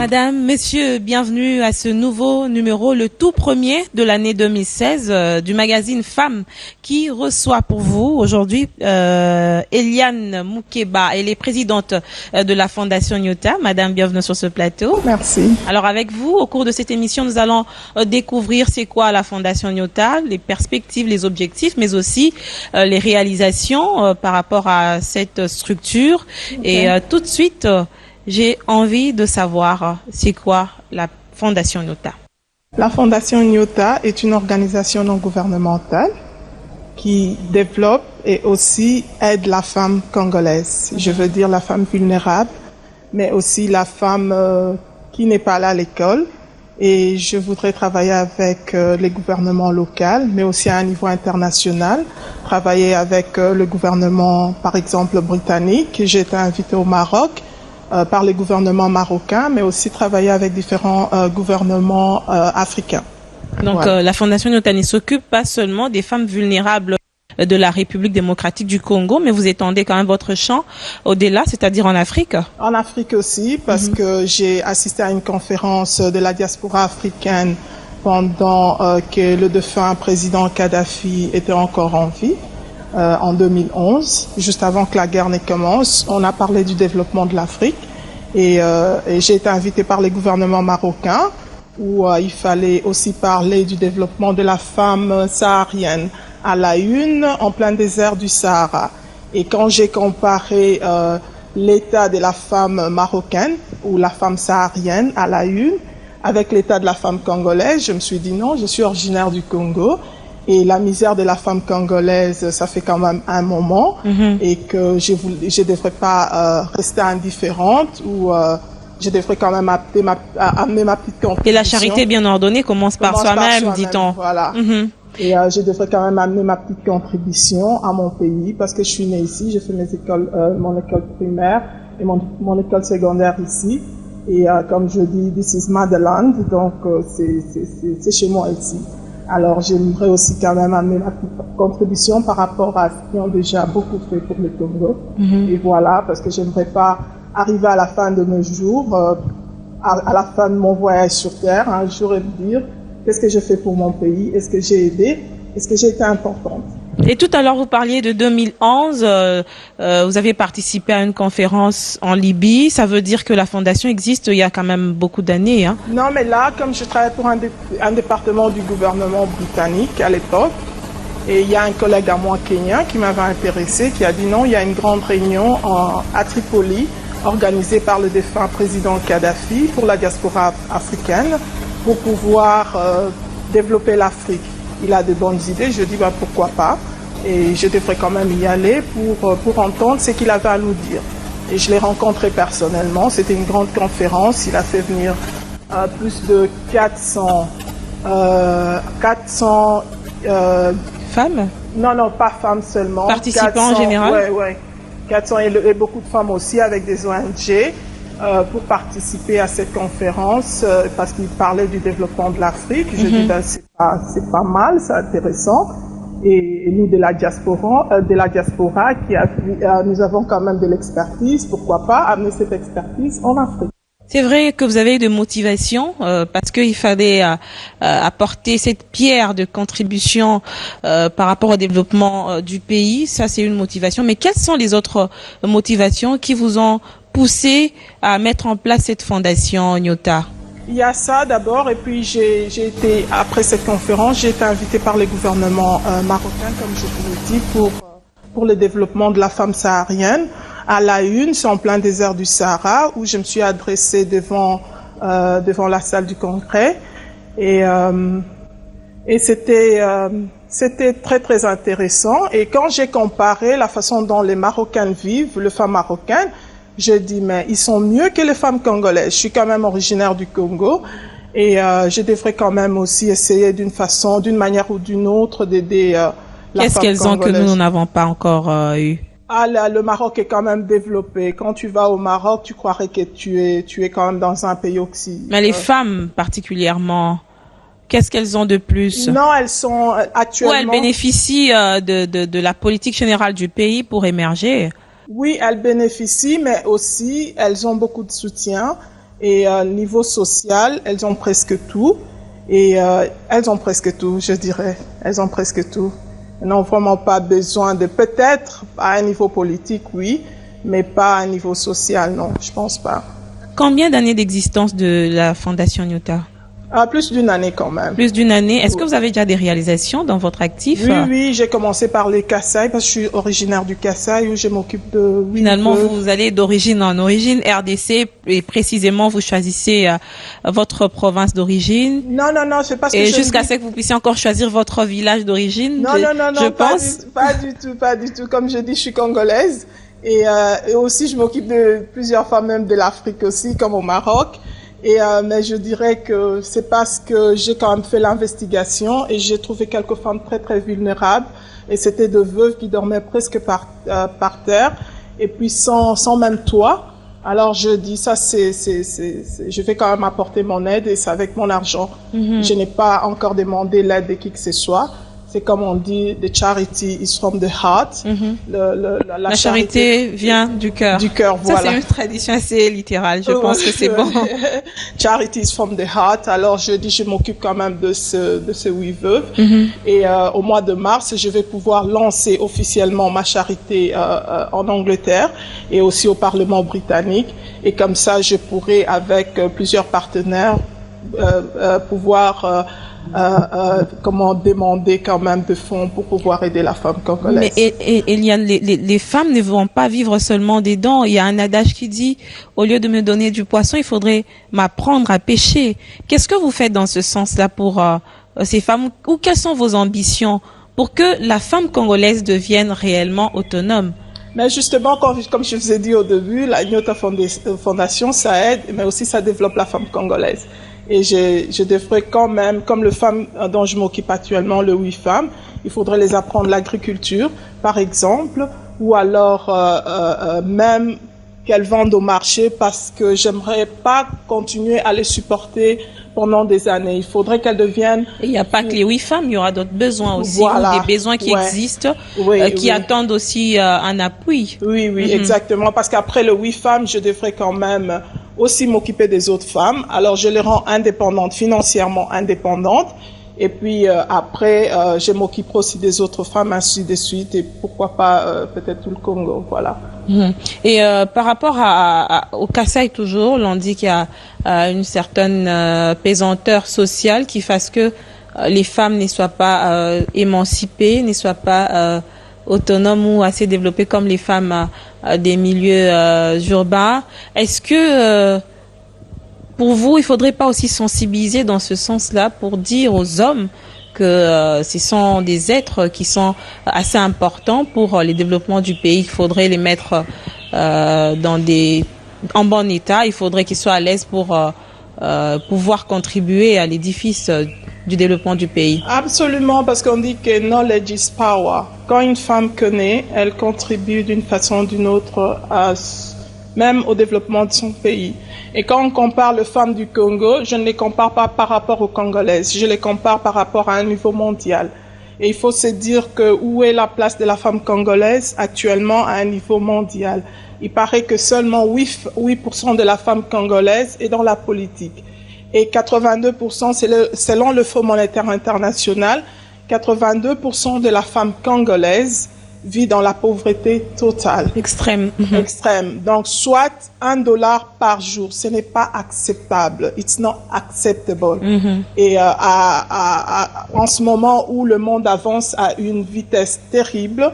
Madame, Monsieur, bienvenue à ce nouveau numéro, le tout premier de l'année 2016 du magazine Femmes, qui reçoit pour vous aujourd'hui Eliane Moukeba. Elle est présidente de la Fondation Nyota. Madame, bienvenue sur ce plateau. Merci. Alors avec vous, au cours de cette émission, nous allons découvrir c'est quoi la Fondation Nyota, les perspectives, les objectifs, mais aussi les réalisations par rapport à cette structure. Okay. Et tout de suite, j'ai envie de savoir c'est quoi la Fondation Nyota. La Fondation Nyota est une organisation non gouvernementale qui développe et aussi aide la femme congolaise. Je veux dire la femme vulnérable, mais aussi la femme qui n'est pas allée à l'école. Et je voudrais travailler avec les gouvernements locaux, mais aussi à un niveau international. Travailler avec le gouvernement, par exemple, britannique. J'ai été invitée au Maroc par les gouvernements marocains, mais aussi travailler avec différents gouvernements africains. Donc voilà. La Fondation Nyota ne s'occupe pas seulement des femmes vulnérables de la République démocratique du Congo, mais vous étendez quand même votre champ au-delà, c'est-à-dire en Afrique. En Afrique aussi, parce que j'ai assisté à une conférence de la diaspora africaine pendant que le défunt président Kadhafi était encore en vie, en 2011, juste avant que la guerre ne commence. On a parlé du développement de l'Afrique et j'ai été invitée par les gouvernements marocains où il fallait aussi parler du développement de la femme saharienne à la une, en plein désert du Sahara. Et quand j'ai comparé l'état de la femme marocaine ou la femme saharienne à la une avec l'état de la femme congolaise, je me suis dit non, je suis originaire du Congo et la misère de la femme congolaise, ça fait quand même un moment et que je ne devrais pas rester indifférente ou je devrais quand même amener ma petite contribution. Et la charité bien ordonnée commence par soi-même, dit-on. Voilà. Et je devrais quand même amener ma petite contribution à mon pays parce que je suis née ici, j'ai fait mon école primaire et mon école secondaire ici. Et comme je dis, this is motherland, donc c'est chez moi ici. Alors j'aimerais aussi quand même amener ma petite contribution par rapport à ce qu'ils ont déjà beaucoup fait pour le Congo. Et voilà, parce que j'aimerais pas arriver à la fin de mes jours, à la fin de mon voyage sur Terre, un jour et me dire qu'est-ce que j'ai fait pour mon pays? Est-ce que j'ai aidé? Est-ce que j'ai été importante? Et tout à l'heure, vous parliez de 2011. Vous avez participé à une conférence en Libye. Ça veut dire que la fondation existe il y a quand même beaucoup d'années. Hein? Non, mais là, comme je travaille pour un département du gouvernement britannique à l'époque, et il y a un collègue à moi kenyan qui m'avait intéressé, qui a dit non, il y a une grande réunion à Tripoli organisée par le défunt président Kadhafi pour la diaspora africaine, pour pouvoir développer l'Afrique. Il a de bonnes idées, je dis pourquoi pas, et je devrais quand même y aller pour entendre ce qu'il avait à nous dire. Et je l'ai rencontré personnellement, c'était une grande conférence, il a fait venir plus de 400 femmes? Non, pas femmes seulement. Participants 400, en général? Oui. 400 et beaucoup de femmes aussi avec des ONG. Pour participer à cette conférence parce qu'il parlait du développement de l'Afrique. Je dis c'est pas mal, c'est intéressant. Et nous de la diaspora nous avons quand même de l'expertise. Pourquoi pas amener cette expertise en Afrique? C'est vrai que vous avez de motivation parce qu'il fallait apporter cette pierre de contribution par rapport au développement du pays. Ça, c'est une motivation. Mais quelles sont les autres motivations qui vous ont poussé à mettre en place cette fondation Nyota? Il y a ça d'abord, et puis j'ai été, après cette conférence, j'ai été invitée par les gouvernements marocains, comme je vous l'ai dit, pour le développement de la femme saharienne. À la une, c'est en plein désert du Sahara, où je me suis adressée devant la salle du congrès. Et c'était très, très intéressant. Et quand j'ai comparé la façon dont les Marocains vivent, les femmes marocaines, je dis, mais ils sont mieux que les femmes congolaises. Je suis quand même originaire du Congo et je devrais quand même aussi essayer d'une manière ou d'une autre d'aider la femme congolaise. Qu'est-ce qu'elles ont que nous n'avons pas encore eu? Ah, le Maroc est quand même développé. Quand tu vas au Maroc, tu croirais que tu es quand même dans un pays occidental. Mais les femmes particulièrement, qu'est-ce qu'elles ont de plus? Non, elles sont actuellement... Ou elles bénéficient de la politique générale du pays pour émerger? Oui, elles bénéficient, mais aussi elles ont beaucoup de soutien Et niveau social, elles ont presque tout. Et elles ont presque tout, je dirais. Elles ont presque tout. Elles n'ont vraiment pas besoin de, peut-être à un niveau politique, oui, mais pas à un niveau social, non, je pense pas. Combien d'années d'existence de la Fondation Nyota? Plus d'une année quand même. Plus d'une année. Est-ce que vous avez déjà des réalisations dans votre actif? Oui, j'ai commencé par les Kasaï parce que je suis originaire du Kasaï où je m'occupe de... Finalement, vous allez d'origine en origine, RDC, et précisément, vous choisissez votre province d'origine. Non, c'est parce que... Et jusqu'à ce que vous puissiez encore choisir votre village d'origine. Non, je pense. Pas du tout. Comme je dis, je suis congolaise. Et aussi, je m'occupe de plusieurs femmes même de l'Afrique aussi, comme au Maroc. Mais je dirais que c'est parce que j'ai quand même fait l'investigation et j'ai trouvé quelques femmes très très vulnérables et c'était de veuves qui dormaient presque par terre et puis sans même toit. Alors je dis ça je vais quand même apporter mon aide et c'est avec mon argent. Je n'ai pas encore demandé l'aide de qui que ce soit. C'est comme on dit, the charity is from the heart. La charité vient du cœur. Du cœur, voilà. Ça, c'est une tradition assez littérale. Je pense que c'est bon. Charity is from the heart. Alors, je dis, je m'occupe quand même de ce oui veuve. Et au mois de mars, je vais pouvoir lancer officiellement ma charité en Angleterre et aussi au Parlement britannique. Et comme ça, je pourrai, avec plusieurs partenaires, pouvoir comment demander quand même de fonds pour pouvoir aider la femme congolaise. Mais les femmes ne vont pas vivre seulement des dons. Il y a un adage qui dit, au lieu de me donner du poisson, il faudrait m'apprendre à pêcher. Qu'est-ce que vous faites dans ce sens-là pour ces femmes, ou quelles sont vos ambitions pour que la femme congolaise devienne réellement autonome? Mais justement, comme je vous ai dit au début, la Nyota Fondation, ça aide, mais aussi ça développe la femme congolaise. Et je devrais quand même, comme les femmes dont je m'occupe actuellement, le oui femmes, il faudrait les apprendre l'agriculture, par exemple, ou alors même qu'elles vendent au marché parce que j'aimerais pas continuer à les supporter pendant des années. Il faudrait qu'elles deviennent... Il n'y a pas que les oui femmes, il y aura d'autres besoins aussi, voilà. Ou des besoins qui existent, qui attendent aussi un appui. Oui, exactement, parce qu'après le oui femmes, je devrais quand même aussi m'occuper des autres femmes. Alors, je les rends indépendantes, financièrement indépendantes. Et puis, après, je m'occuperai aussi des autres femmes, ainsi de suite. Et pourquoi pas, peut-être tout le Congo, voilà. Et par rapport au Kasaï toujours, l'on dit qu'il y a une certaine pesanteur sociale qui fasse que les femmes ne soient pas émancipées, ne soient pas autonomes ou assez développées comme les femmes des milieux urbains. Est-ce que pour vous, il faudrait pas aussi sensibiliser dans ce sens-là pour dire aux hommes que ce sont des êtres qui sont assez importants pour le développement du pays. Il faudrait les mettre en bon état. Il faudrait qu'ils soient à l'aise pour pouvoir contribuer à l'édifice du développement du pays. Absolument, parce qu'on dit que knowledge is power. Quand une femme connaît, elle contribue d'une façon ou d'une autre même au développement de son pays. Et quand on compare les femmes du Congo, je ne les compare pas par rapport aux Congolaises, je les compare par rapport à un niveau mondial. Et il faut se dire que où est la place de la femme congolaise actuellement à un niveau mondial. Il paraît que seulement 8% de la femme congolaise est dans la politique. Et 82%, selon le Fonds monétaire international, 82% de la femme congolaise vit dans la pauvreté totale. Extrême. Extrême. Donc, soit $1 par jour. Ce n'est pas acceptable. It's not acceptable. Et en ce moment où le monde avance à une vitesse terrible,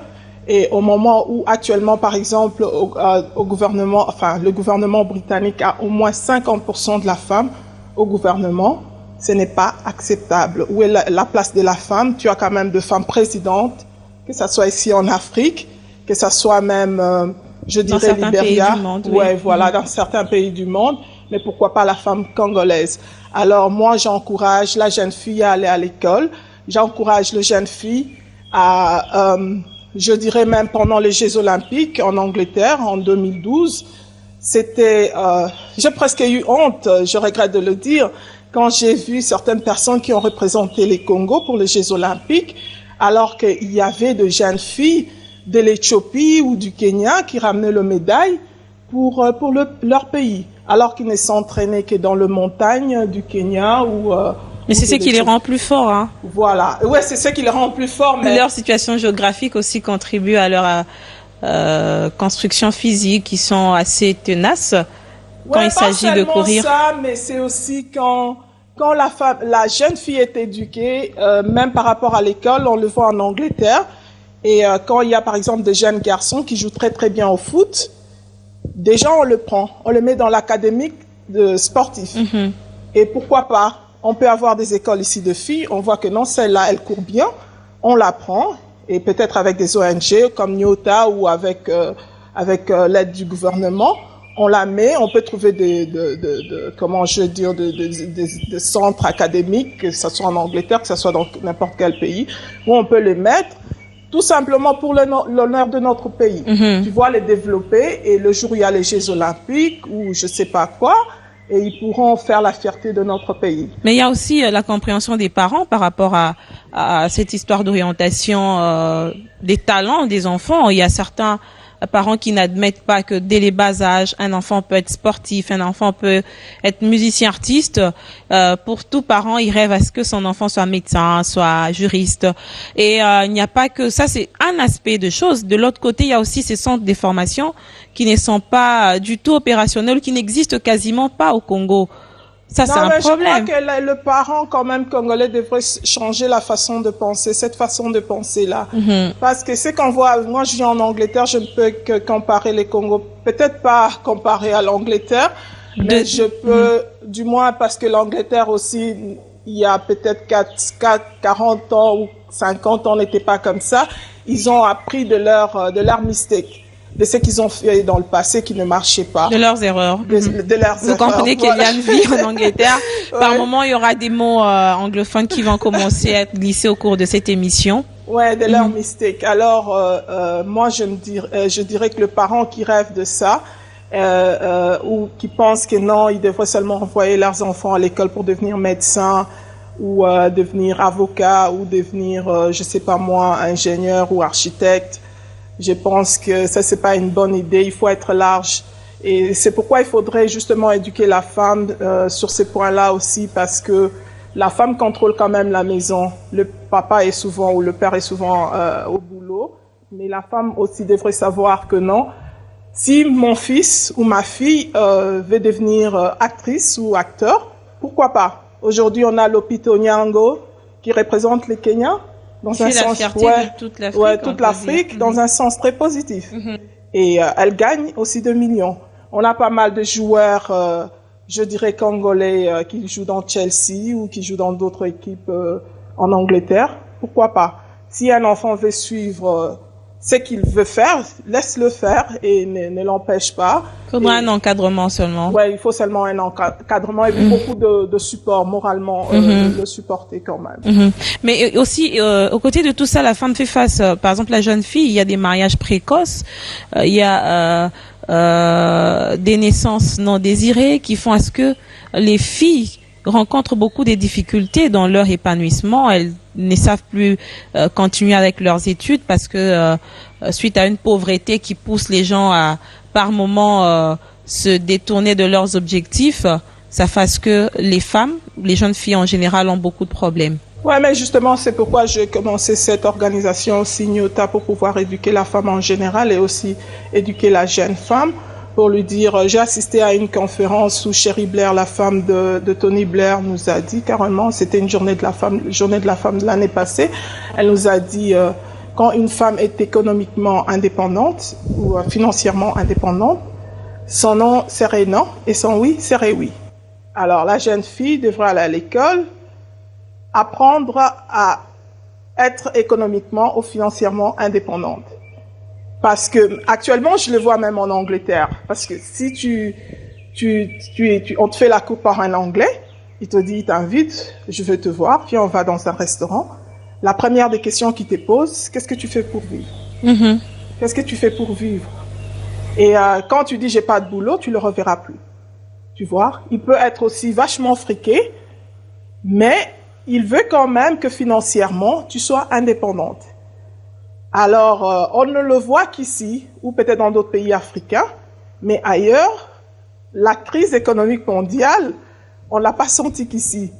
et au moment où actuellement, par exemple, au gouvernement, enfin, le gouvernement britannique a au moins 50% de la femme au gouvernement, ce n'est pas acceptable. Où est la place de la femme? Tu as quand même de femmes présidentes, que ça soit ici en Afrique, que ça soit même, je dirais, Libéria, voilà, dans certains pays du monde, mais pourquoi pas la femme congolaise? Alors moi, j'encourage la jeune fille à aller à l'école, j'encourage les jeunes filles à, je dirais même pendant les Jeux Olympiques en Angleterre en 2012, c'était, j'ai presque eu honte, je regrette de le dire, quand j'ai vu certaines personnes qui ont représenté les Congos pour les Jeux Olympiques, alors qu'il y avait de jeunes filles de l'Éthiopie ou du Kenya qui ramenaient le médaille pour leur pays. alors qu'ils ne s'entraînaient que dans le montagne du Kenya ou mais c'est ce qui les rend plus forts, hein. Voilà. Ouais, c'est ce qui les rend plus forts. Mais leur situation géographique aussi contribue à leur construction physique, qui sont assez tenaces quand il s'agit de courir. Ça, mais c'est aussi quand la jeune fille est éduquée, même par rapport à l'école, on le voit en Angleterre. Et quand il y a par exemple des jeunes garçons qui jouent très très bien au foot, déjà on le met dans l'académique de sportif. Et pourquoi pas? On peut avoir des écoles ici de filles, on voit que non, celle-là, elle court bien, on la prend, et peut-être avec des ONG comme Nyota ou avec l'aide du gouvernement, on la met, on peut trouver des centres académiques, que ce soit en Angleterre, que ce soit dans n'importe quel pays, où on peut les mettre, tout simplement pour l'honneur de notre pays. Tu vois, les développer, et le jour où il y a les Jeux Olympiques, ou je sais pas quoi, et ils pourront faire la fierté de notre pays. Mais il y a aussi la compréhension des parents par rapport à cette histoire d'orientation des talents des enfants. Il y a certains parents qui n'admettent pas que dès les bas âges, un enfant peut être sportif, un enfant peut être musicien artiste. Pour tout parent, il rêve à ce que son enfant soit médecin, soit juriste. Et il n'y a pas que ça, c'est un aspect de choses. De l'autre côté, il y a aussi ces centres de formation qui ne sont pas du tout opérationnels, qui n'existent quasiment pas au Congo. Ça, c'est un problème. Je crois que le parent, quand même, congolais, devrait changer la façon de penser, cette façon de penser-là. Parce que c'est qu'on voit, moi, je vis en Angleterre, je ne peux que comparer les Congos, peut-être pas comparer à l'Angleterre, mais je peux, du moins, parce que l'Angleterre aussi, il y a peut-être 40 ans ou 50 ans, n'était pas comme ça. Ils ont appris de leur mistake, de ce qu'ils ont fait dans le passé qui ne marchait pas. De leurs erreurs. De leurs erreurs. Vous comprenez qu'Eliane vit en Angleterre. Par moment, il y aura des mots anglophones qui vont commencer à être glissés au cours de cette émission. Ouais, de leurs mistakes. Alors, moi, je dirais que le parent qui rêve de ça, ou qui pense que non, ils devraient seulement envoyer leurs enfants à l'école pour devenir médecin, ou devenir avocat, ou devenir, je sais pas moi, ingénieur ou architecte. Je pense que ça, c'est pas une bonne idée. Il faut être large. Et c'est pourquoi il faudrait justement éduquer la femme sur ces points-là aussi, parce que la femme contrôle quand même la maison. Le papa est souvent, ou le père est souvent au boulot. Mais la femme aussi devrait savoir que non. Si mon fils ou ma fille veut devenir actrice ou acteur, pourquoi pas? Aujourd'hui, on a Lupita Nyong'o qui représente les Kenyans. Dans un sens, toute l'Afrique, dans un sens très positif. Et elle gagne aussi 2 millions. On a pas mal de joueurs, je dirais congolais, qui jouent dans Chelsea ou qui jouent dans d'autres équipes en Angleterre. Pourquoi pas? Si un enfant veut suivre ce qu'il veut faire, laisse-le faire et ne l'empêche pas. Il faudra un encadrement seulement. Ouais, il faut seulement un encadrement et beaucoup de support moralement, le supporter quand même. Mais aussi, aux côtés de tout ça, la femme fait face, par exemple, la jeune fille, il y a des mariages précoces, il y a des naissances non désirées qui font à ce que les filles rencontrent beaucoup de difficultés dans leur épanouissement. Elles ne savent plus continuer avec leurs études parce que suite à une pauvreté qui pousse les gens à par moment se détourner de leurs objectifs, ça fasse que les femmes, les jeunes filles en général ont beaucoup de problèmes. Ouais, mais justement, c'est pourquoi j'ai commencé cette organisation aussi Nyota, pour pouvoir éduquer la femme en général et aussi éduquer la jeune femme. Pour lui dire, j'ai assisté à une conférence où Cherie Blair, la femme de Tony Blair, nous a dit carrément, c'était une journée de la femme de l'année passée, elle nous a dit, quand une femme est économiquement indépendante ou financièrement indépendante, son non serait non et son oui serait oui. Alors la jeune fille devrait aller à l'école, apprendre à être économiquement ou financièrement indépendante. Parce que actuellement, je le vois même en Angleterre. Parce que si on te fait la coupe par un Anglais, il te dit, il t'invite, je veux te voir, puis on va dans un restaurant. La première des questions qu'il te pose, qu'est-ce que tu fais pour vivre? Qu'est-ce que tu fais pour vivre? Et quand tu dis j'ai pas de boulot, tu le reverras plus. Tu vois? Il peut être aussi vachement friqué, mais il veut quand même que financièrement, tu sois indépendante. Alors, on ne le voit qu'ici, ou peut-être dans d'autres pays africains, mais ailleurs, la crise économique mondiale, on l'a pas senti qu'ici.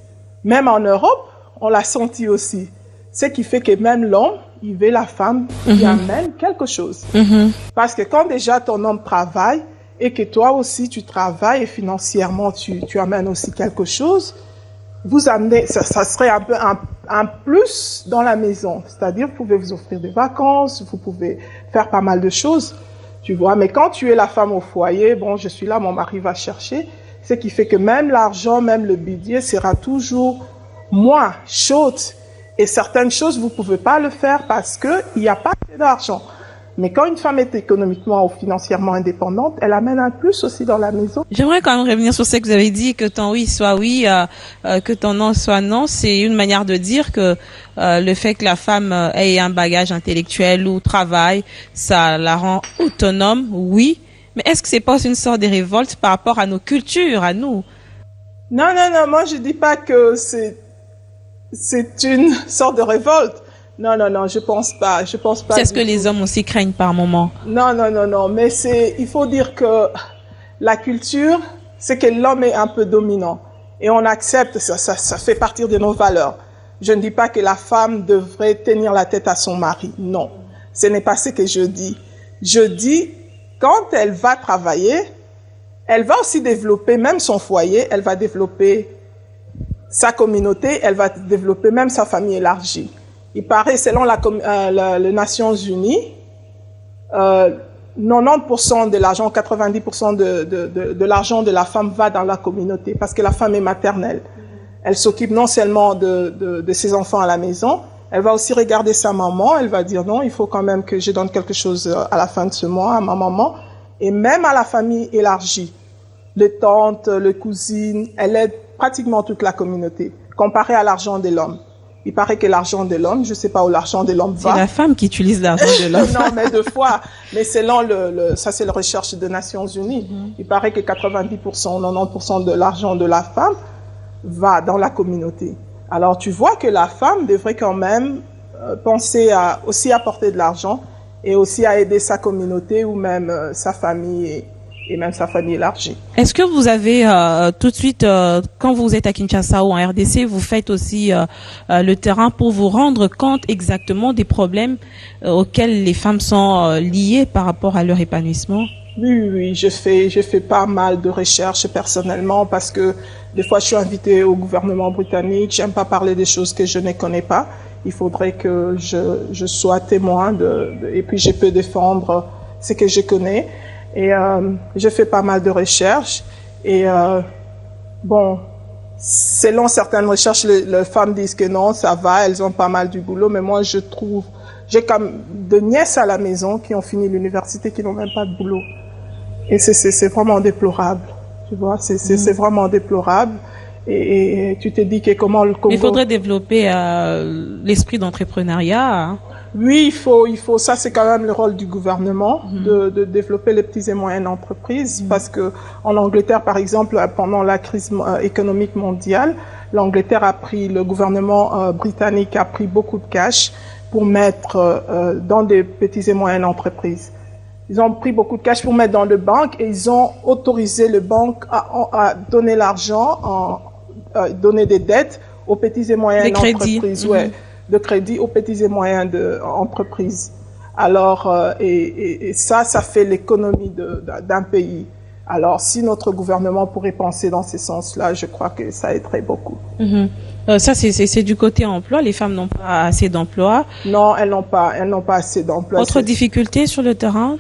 Même en Europe, on l'a senti aussi. Ce qui fait que même l'homme, il veut la femme qui amène quelque chose. Parce que quand déjà ton homme travaille et que toi aussi tu travailles et financièrement tu amènes aussi quelque chose, vous amenez, ça serait un peu un plus dans la maison. C'est-à-dire, vous pouvez vous offrir des vacances, vous pouvez faire pas mal de choses, tu vois. Mais quand tu es la femme au foyer, bon, je suis là, mon mari va chercher, ce qui fait que même l'argent, même le budget sera toujours moins chaud. Et certaines choses, vous pouvez pas le faire parce que il n'y a pas assez d'argent. Mais quand une femme est économiquement ou financièrement indépendante, elle amène un plus aussi dans la maison. J'aimerais quand même revenir sur ce que vous avez dit, que ton oui soit oui, que ton non soit non. C'est une manière de dire que le fait que la femme ait un bagage intellectuel ou travaille, ça la rend autonome, oui. Mais est-ce que c'est pas une sorte de révolte par rapport à nos cultures, à nous? Non, moi je dis pas que c'est une sorte de révolte. Non, je pense pas. C'est ce que les hommes aussi craignent par moment. Non, mais il faut dire que la culture, c'est que l'homme est un peu dominant. Et on accepte, ça fait partie de nos valeurs. Je ne dis pas que la femme devrait tenir la tête à son mari. Non. Ce n'est pas ce que je dis. Je dis, quand elle va travailler, elle va aussi développer même son foyer, elle va développer sa communauté, elle va développer même sa famille élargie. Il paraît, selon les Nations Unies, 90% de l'argent, 90% de l'argent de la femme va dans la communauté parce que la femme est maternelle. Elle s'occupe non seulement de ses enfants à la maison, elle va aussi regarder sa maman, elle va dire non, il faut quand même que je donne quelque chose à la fin de ce mois à ma maman et même à la famille élargie. Les tantes, les cousines, elle aide pratiquement toute la communauté comparé à l'argent de l'homme. Il paraît que l'argent de l'homme, je ne sais pas où l'argent de l'homme va. C'est la femme qui utilise l'argent de l'homme. Non, mais deux fois. Mais selon ça c'est la recherche des Nations Unies. Il paraît que 90%, 90% de l'argent de la femme va dans la communauté. Alors tu vois que la femme devrait quand même penser à aussi apporter de l'argent et aussi à aider sa communauté ou même sa famille et même sa famille élargie. Est-ce que vous avez tout de suite, quand vous êtes à Kinshasa ou en RDC, vous faites aussi le terrain pour vous rendre compte exactement des problèmes auxquels les femmes sont liées par rapport à leur épanouissement? Oui, je fais pas mal de recherches personnellement parce que des fois je suis invitée au gouvernement britannique, j'aime pas parler des choses que je ne connais pas. Il faudrait que je sois témoin et puis je peux défendre ce que je connais. Et je fais pas mal de recherches et bon, selon certaines recherches, les femmes disent que non, ça va, elles ont pas mal du boulot, mais moi je trouve, j'ai comme deux nièces à la maison qui ont fini l'université qui n'ont même pas de boulot. Et c'est vraiment déplorable, tu vois, c'est vraiment déplorable. Et tu te dis que comment le Congo... Il faudrait développer l'esprit d'entrepreneuriat. Hein. Oui, il faut, ça c'est quand même le rôle du gouvernement de développer les petites et moyennes entreprises parce que en Angleterre par exemple pendant la crise économique mondiale, le gouvernement britannique a pris beaucoup de cash pour mettre dans des petites et moyennes entreprises. Ils ont pris beaucoup de cash pour mettre dans les banques et ils ont autorisé les banques à donner l'argent, donner des dettes aux petites et moyennes entreprises. De crédit aux petites et moyennes entreprises. Alors, et ça fait l'économie d'un pays. Alors, si notre gouvernement pourrait penser dans ce sens-là, je crois que ça aiderait beaucoup. Ça, c'est du côté emploi. Les femmes n'ont pas assez d'emplois. Non, elles n'ont pas assez d'emplois. Autre difficulté sur le terrain?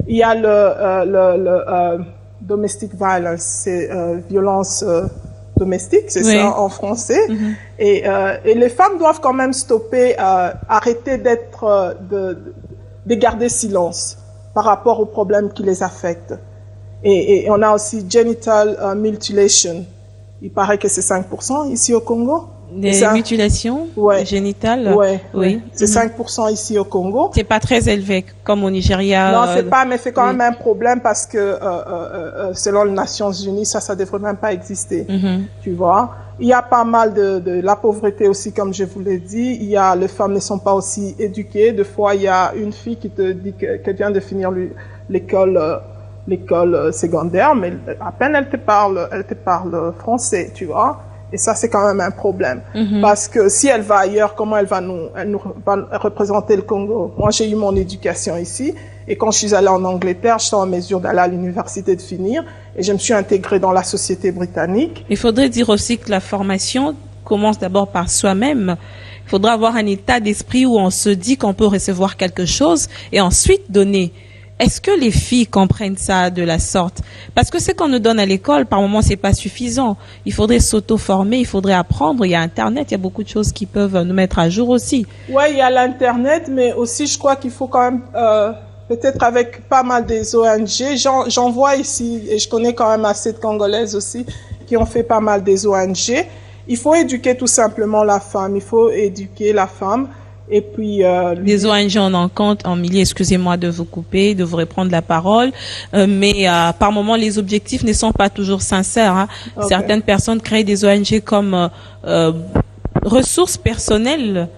Il y a le domestic violence, c'est violence domestique, c'est ça en français. Et les femmes doivent quand même stopper, arrêter de garder silence par rapport aux problèmes qui les affectent. Et on a aussi genital mutilation. Il paraît que c'est 5% ici au Congo. Des mutilations génitales? Oui. C'est 5% ici au Congo. C'est pas très élevé comme au Nigeria. Non, c'est pas, mais c'est quand même un problème parce que selon les Nations Unies, ça devrait même pas exister. Tu vois. Il y a pas mal de la pauvreté aussi, comme je vous l'ai dit. Les femmes ne sont pas aussi éduquées. Des fois, il y a une fille qui te dit qu'elle vient de finir l'école l'école secondaire, mais à peine elle te parle français, tu vois. Et ça, c'est quand même un problème. Parce que si elle va ailleurs, comment elle nous va représenter le Congo? Moi, j'ai eu mon éducation ici. Et quand je suis allée en Angleterre, j'étais en mesure d'aller à l'université de finir. Et je me suis intégrée dans la société britannique. Il faudrait dire aussi que la formation commence d'abord par soi-même. Il faudra avoir un état d'esprit où on se dit qu'on peut recevoir quelque chose et ensuite donner. Est-ce que les filles comprennent ça de la sorte? Parce que ce qu'on nous donne à l'école, par moment, c'est pas suffisant. Il faudrait s'auto-former, il faudrait apprendre. Il y a Internet, il y a beaucoup de choses qui peuvent nous mettre à jour aussi. Ouais, il y a l'Internet, mais aussi, je crois qu'il faut quand même, peut-être avec pas mal des ONG. J'en vois ici, et je connais quand même assez de Congolaises aussi, qui ont fait pas mal des ONG. Il faut éduquer tout simplement la femme. Il faut éduquer la femme. Et puis les ONG on en compte en milliers, excusez-moi de vous couper, de vous reprendre la parole, mais par moment les objectifs ne sont pas toujours sincères. Hein. Okay. Certaines personnes créent des ONG comme ressources personnelles,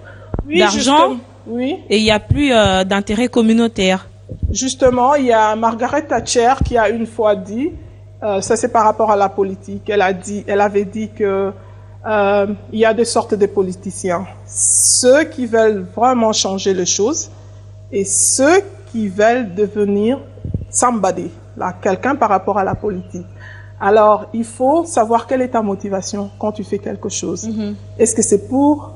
oui, d'argent, oui. Et il n'y a plus d'intérêt communautaire. Justement, il y a Margaret Thatcher qui a une fois dit, ça c'est par rapport à la politique, elle avait dit que il y a deux sortes de politiciens. Ceux qui veulent vraiment changer les choses et ceux qui veulent devenir somebody, là, quelqu'un par rapport à la politique. Alors, il faut savoir quelle est ta motivation quand tu fais quelque chose. Est-ce que c'est pour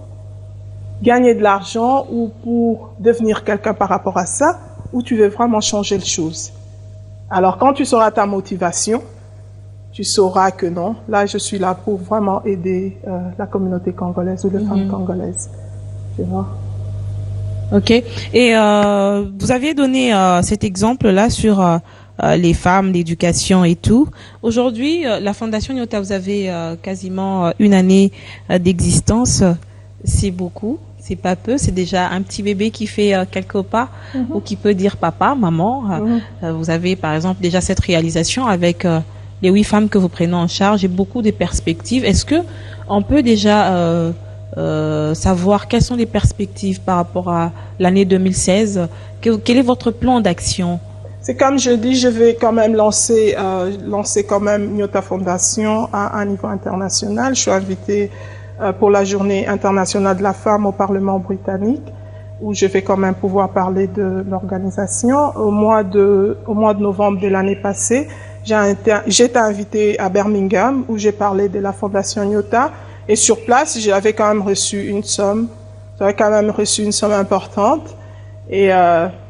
gagner de l'argent ou pour devenir quelqu'un par rapport à ça, ou tu veux vraiment changer les choses? Alors, quand tu sauras ta motivation, tu sauras que non, là je suis là pour vraiment aider la communauté congolaise ou les femmes congolaises. Tu vois? Ok. Et vous aviez donné cet exemple-là sur les femmes, l'éducation et tout. Aujourd'hui, la Fondation Nyota, vous avez quasiment une année d'existence. C'est beaucoup, c'est pas peu. C'est déjà un petit bébé qui fait quelques pas ou qui peut dire papa, maman. Vous avez par exemple déjà cette réalisation avec les 8 femmes que vous prenez en charge et beaucoup de perspectives. Est-ce que on peut déjà savoir quelles sont les perspectives par rapport à l'année 2016? Quel est votre plan d'action? C'est comme je dis, je vais quand même lancer quand même Nyota Fondation à un niveau international. Je suis invitée pour la Journée internationale de la femme au Parlement britannique, où je vais quand même pouvoir parler de l'organisation. Au mois de novembre de l'année passée, j'ai été invitée à Birmingham où j'ai parlé de la Fondation Nyota et sur place j'avais quand même reçu une somme importante et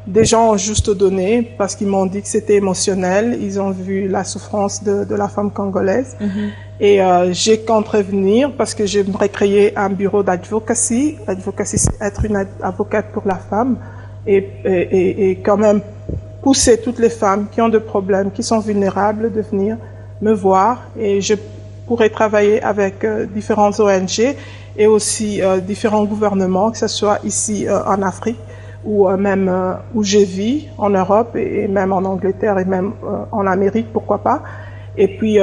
des gens ont juste donné parce qu'ils m'ont dit que c'était émotionnel, ils ont vu la souffrance de la femme congolaise et j'ai compte revenir parce que j'aimerais créer un bureau d'advocacy. Advocacy, c'est être une avocate pour la femme et quand même pousser toutes les femmes qui ont des problèmes, qui sont vulnérables, de venir me voir et je pourrais travailler avec différentes ONG et aussi différents gouvernements, que ce soit ici en Afrique ou même où je vis, en Europe et même en Angleterre et même en Amérique, pourquoi pas. Et puis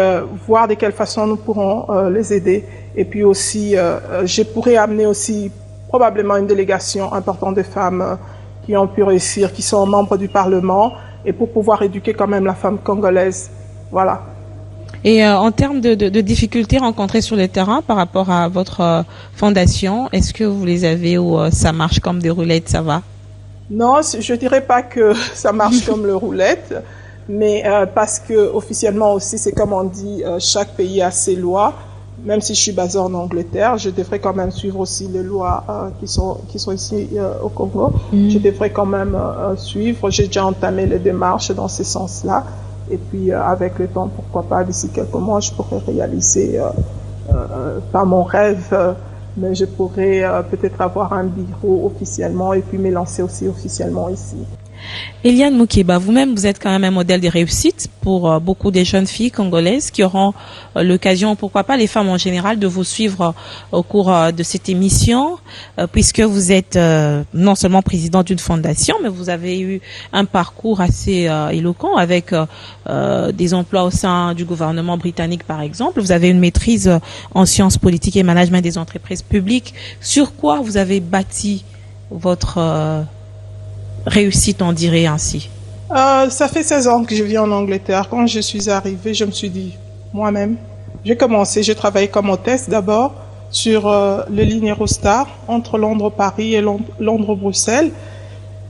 voir de quelle façon nous pourrons les aider. Et puis aussi, je pourrais amener aussi probablement une délégation importante de femmes qui ont pu réussir, qui sont membres du Parlement, et pour pouvoir éduquer quand même la femme congolaise. Voilà. Et en termes de difficultés rencontrées sur le terrain par rapport à votre fondation, est-ce que vous les avez ou ça marche comme des roulettes, ça va? Non, je dirais pas que ça marche comme le roulette, mais parce que officiellement aussi, c'est comme on dit, chaque pays a ses lois. Même si je suis basée en Angleterre, je devrais quand même suivre aussi les lois qui sont ici au Congo. Je devrais quand même suivre. J'ai déjà entamé les démarches dans ce sens-là. Et puis avec le temps, pourquoi pas, d'ici quelques mois, je pourrais réaliser, pas mon rêve, mais je pourrais peut-être avoir un bureau officiellement et puis me lancer aussi officiellement ici. Eliane Moukeba, vous-même, vous êtes quand même un modèle de réussite pour beaucoup de jeunes filles congolaises qui auront l'occasion, pourquoi pas les femmes en général, de vous suivre au cours de cette émission, puisque vous êtes non seulement président d'une fondation, mais vous avez eu un parcours assez éloquent avec des emplois au sein du gouvernement britannique, par exemple. Vous avez une maîtrise en sciences politiques et management des entreprises publiques. Sur quoi vous avez bâti votre réussite, on dirait ainsi? Ça fait 16 ans que je vis en Angleterre. Quand je suis arrivée, je me suis dit, moi-même, j'ai commencé, j'ai travaillé comme hôtesse d'abord sur les lignes Eurostar entre Londres-Paris et Londres-Bruxelles.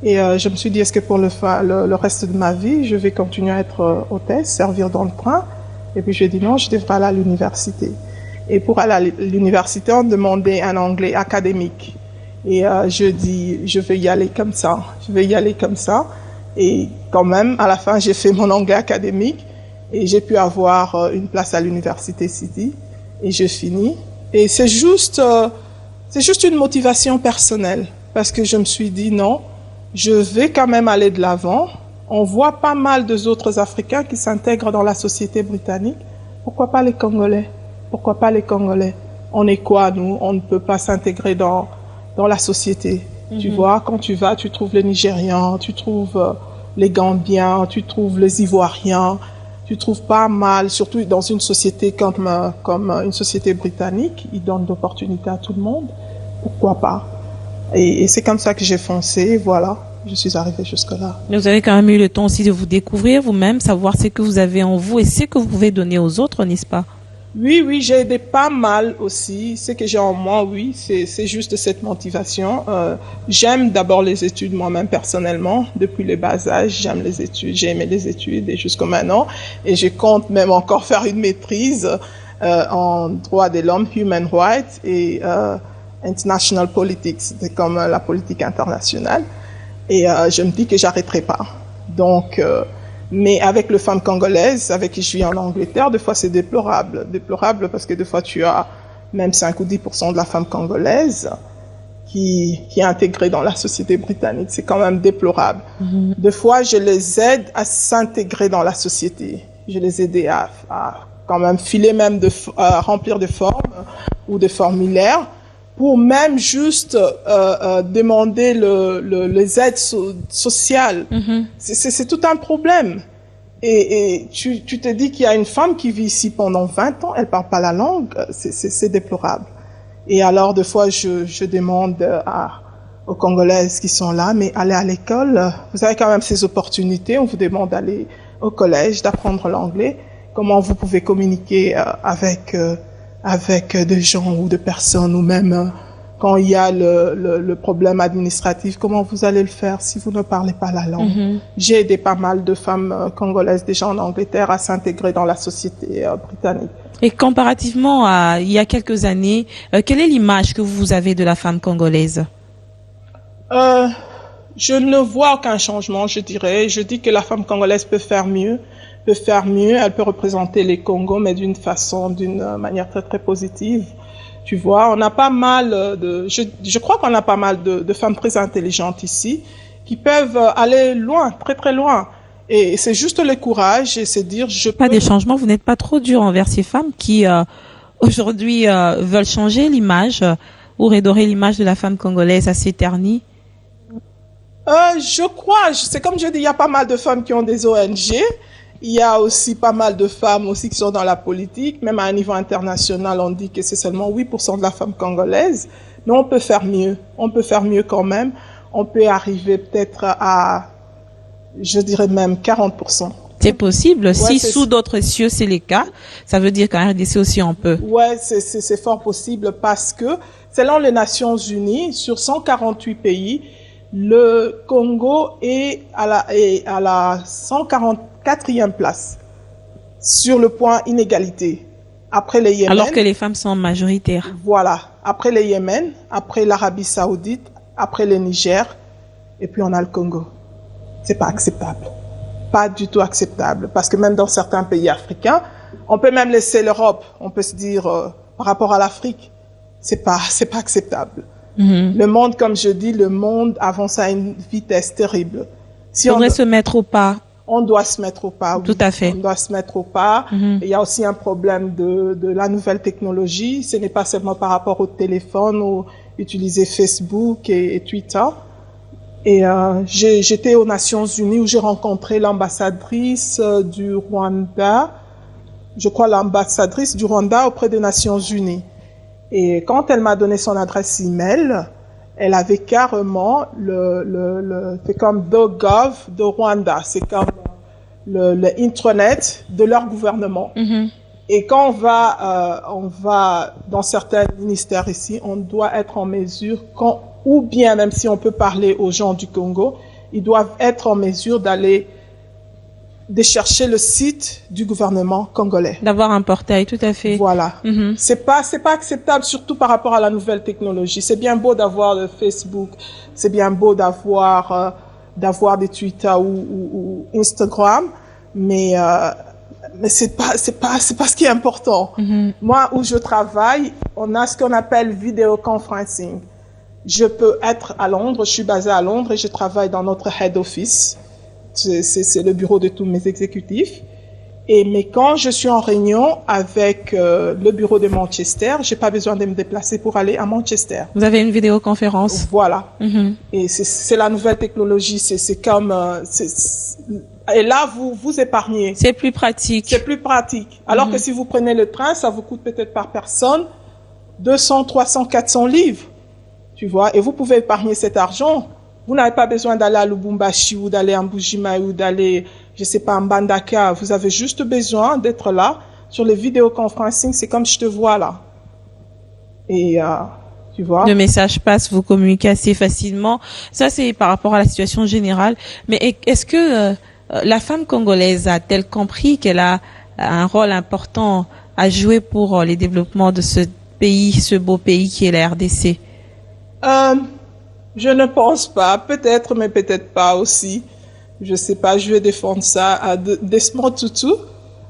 Et je me suis dit, est-ce que pour le reste de ma vie, je vais continuer à être hôtesse, servir dans le train? Et puis j'ai dit non, je devrais aller à l'université. Et pour aller à l'université, on demandait un anglais académique. Et je dis, je vais y aller comme ça. Je vais y aller comme ça. Et quand même, à la fin, j'ai fait mon anglais académique et j'ai pu avoir une place à l'université City. Et je finis. Et c'est juste une motivation personnelle. Parce que je me suis dit non, je vais quand même aller de l'avant. On voit pas mal d'autres Africains qui s'intègrent dans la société britannique. Pourquoi pas les Congolais? Pourquoi pas les Congolais? On est quoi, nous? On ne peut pas s'intégrer dans la société. Tu vois, quand tu vas, tu trouves les Nigérians, tu trouves les Gambiens, tu trouves les Ivoiriens, tu trouves pas mal, surtout dans une société comme une société britannique, ils donnent d'opportunités à tout le monde. Pourquoi pas? Et c'est comme ça que j'ai foncé, voilà. Je suis arrivée jusque-là. Vous avez quand même eu le temps aussi de vous découvrir vous-même, savoir ce que vous avez en vous et ce que vous pouvez donner aux autres, n'est-ce pas? Oui, j'ai aidé pas mal aussi. Ce que j'ai en moi, oui, c'est juste cette motivation. J'aime d'abord les études moi-même personnellement. Depuis le bas âge, j'aime les études. J'ai aimé les études et jusqu'à maintenant. Et je compte même encore faire une maîtrise en droit de l'homme, human rights et international politics, c'est comme la politique internationale. Et je me dis que j'arrêterai pas. Donc, mais avec les femmes congolaises, avec qui je vis en Angleterre, des fois c'est déplorable. Déplorable parce que des fois tu as même 5 ou 10% de la femme congolaise qui est intégrée dans la société britannique. C'est quand même déplorable. Des fois, je les aide à s'intégrer dans la société. Je les aide à quand même filer même à remplir des formes ou des formulaires pour même juste demander les aides sociales. C'est tout un problème. Et tu te dis qu'il y a une femme qui vit ici pendant 20 ans, elle parle pas la langue, c'est déplorable. Et alors, des fois, je demande aux Congolaises qui sont là, mais allez à l'école, vous avez quand même ces opportunités, on vous demande d'aller au collège, d'apprendre l'anglais, comment vous pouvez communiquer avec des gens ou des personnes, ou même quand il y a le problème administratif, comment vous allez le faire si vous ne parlez pas la langue. J'ai aidé pas mal de femmes congolaises déjà en Angleterre à s'intégrer dans la société britannique. Et comparativement à il y a quelques années, quelle est l'image que vous avez de la femme congolaise? Je ne vois aucun changement, je dirais. Je dis que la femme congolaise peut faire mieux. Elle peut représenter les Congos, mais d'une manière très très positive. Tu vois, on a pas mal je crois qu'on a pas mal de femmes très intelligentes ici, qui peuvent aller loin, très très loin. Et c'est juste le courage et c'est dire Pas des changements, vous n'êtes pas trop dur envers ces femmes qui aujourd'hui veulent changer l'image ou redorer l'image de la femme congolaise assez ternie? Je crois, c'est comme je dis, il y a pas mal de femmes qui ont des ONG. Il y a aussi pas mal de femmes aussi qui sont dans la politique. Même à un niveau international, on dit que c'est seulement 8% de la femme congolaise. Mais on peut faire mieux. On peut faire mieux quand même. On peut arriver peut-être à, je dirais même 40%. C'est possible. Ouais, si sous d'autres cieux c'est le cas, ça veut dire qu'en RDC aussi on peut. Ouais, c'est fort possible parce que selon les Nations Unies, sur 148 pays, le Congo est à la 144e place sur le point inégalité. Après les Yémen. Alors que les femmes sont majoritaires. Voilà. Après les Yémen, après l'Arabie Saoudite, après le Niger, et puis on a le Congo. C'est pas acceptable. Pas du tout acceptable. Parce que même dans certains pays africains, on peut même laisser l'Europe. On peut se dire, par rapport à l'Afrique, c'est pas acceptable. Le monde, comme je dis, le monde avance à une vitesse terrible. Si on doit se mettre au pas. On doit se mettre au pas. Oui. Tout à fait. On doit se mettre au pas. Il y a aussi un problème de la nouvelle technologie. Ce n'est pas seulement par rapport au téléphone ou utiliser Facebook et Twitter. Et j'étais aux Nations Unies où j'ai rencontré l'ambassadrice du Rwanda. Je crois l'ambassadrice du Rwanda auprès des Nations Unies. Et quand elle m'a donné son adresse email, elle avait carrément c'est comme the Gov de Rwanda, c'est comme le intranet de leur gouvernement. Et quand on va dans certains ministères ici, on doit être en mesure, ou bien même si on peut parler aux gens du Congo, ils doivent être en mesure de chercher le site du gouvernement congolais. D'avoir un portail, tout à fait. Voilà. C'est pas acceptable, surtout par rapport à la nouvelle technologie. C'est bien beau d'avoir le Facebook, c'est bien beau d'avoir des Twitter ou Instagram, mais c'est pas ce qui est important. Moi, où je travaille, on a ce qu'on appelle vidéoconferencing. Je peux être à Londres, je suis basée à Londres et je travaille dans notre head office. C'est le bureau de tous mes exécutifs. Mais quand je suis en réunion avec le bureau de Manchester, j'ai pas besoin de me déplacer pour aller à Manchester. Vous avez une vidéoconférence. Voilà. Et c'est la nouvelle technologie. C'est comme et là vous épargnez. C'est plus pratique. C'est plus pratique. Alors que si vous prenez le train, ça vous coûte peut-être par personne 200, 300, 400 livres. Tu vois, et vous pouvez épargner cet argent. Vous n'avez pas besoin d'aller à Lubumbashi ou d'aller à Mbujimayi ou d'aller, je sais pas, à Mbandaka. Vous avez juste besoin d'être là. Sur les vidéoconferencing, c'est comme je te vois là. Et tu vois. Le message passe, vous communiquez assez facilement. Ça, c'est par rapport à la situation générale. Mais est-ce que la femme congolaise a-t-elle compris qu'elle a un rôle important à jouer pour les développements de ce pays, ce beau pays qui est la RDC? Je ne pense pas. Peut-être, mais peut-être pas aussi. Je sais pas, je vais défendre ça. Desmond Tutu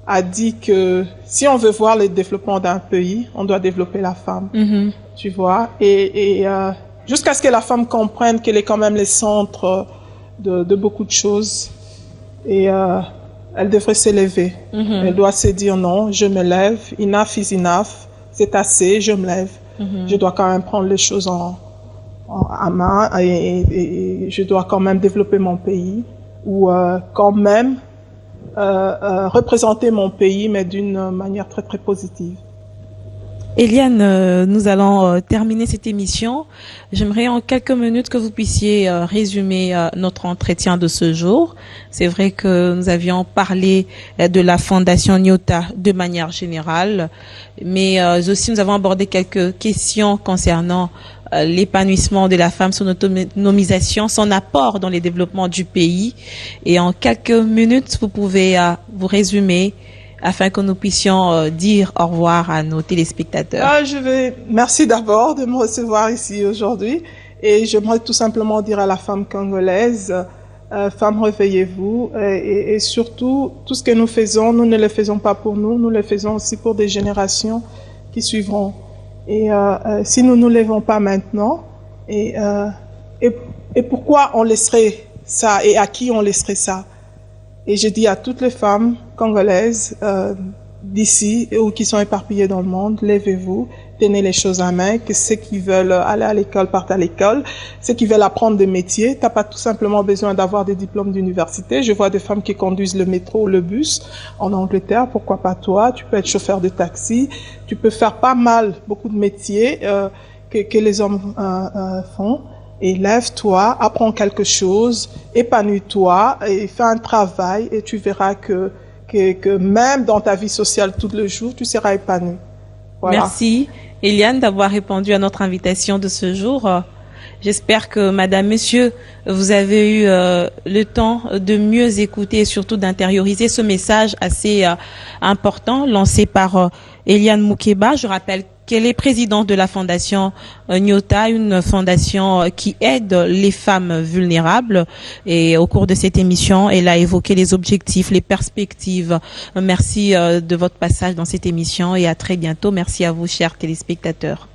a dit que si on veut voir le développement d'un pays, on doit développer la femme. Tu vois. Et jusqu'à ce que la femme comprenne qu'elle est quand même le centre de beaucoup de choses. Et elle devrait s'élever. Elle doit se dire non, je me lève. Enough is enough. C'est assez, je me lève. Je dois quand même prendre les choses à main et je dois quand même développer mon pays ou quand même représenter mon pays, mais d'une manière très très positive. Eliane, nous allons terminer cette émission. J'aimerais en quelques minutes que vous puissiez résumer notre entretien de ce jour. C'est vrai que nous avions parlé de la Fondation Nyota de manière générale, mais aussi nous avons abordé quelques questions concernant l'épanouissement de la femme, son autonomisation, son apport dans le développement du pays. Et en quelques minutes, vous pouvez vous résumer afin que nous puissions dire au revoir à nos téléspectateurs. Merci d'abord de me recevoir ici aujourd'hui. Et j'aimerais tout simplement dire à la femme congolaise, femme, réveillez-vous. Et surtout, tout ce que nous faisons, nous ne le faisons pas pour nous, nous le faisons aussi pour des générations qui suivront. Et si nous ne nous levons pas maintenant, et pourquoi on laisserait ça et à qui on laisserait ça? Et je dis à toutes les femmes congolaises d'ici ou qui sont éparpillées dans le monde, levez-vous, tenez les choses en main, que ceux qui veulent aller à l'école partent à l'école, ceux qui veulent apprendre des métiers, t'as pas tout simplement besoin d'avoir des diplômes d'université. Je vois des femmes qui conduisent le métro ou le bus en Angleterre, pourquoi pas toi? Tu peux être chauffeur de taxi, tu peux faire beaucoup de métiers que les hommes font. Et lève-toi, apprends quelque chose, épanouis-toi et fais un travail et tu verras que même dans ta vie sociale tout le jour, tu seras épanoui. Voilà. Merci, Eliane, d'avoir répondu à notre invitation de ce jour. J'espère que, madame, monsieur, vous avez eu le temps de mieux écouter et surtout d'intérioriser ce message assez important lancé par Eliane Moukeba. Je rappelle qu'elle est présidente de la Fondation Nyota, une fondation qui aide les femmes vulnérables. Et au cours de cette émission, elle a évoqué les objectifs, les perspectives. Merci de votre passage dans cette émission et à très bientôt. Merci à vous, chers téléspectateurs.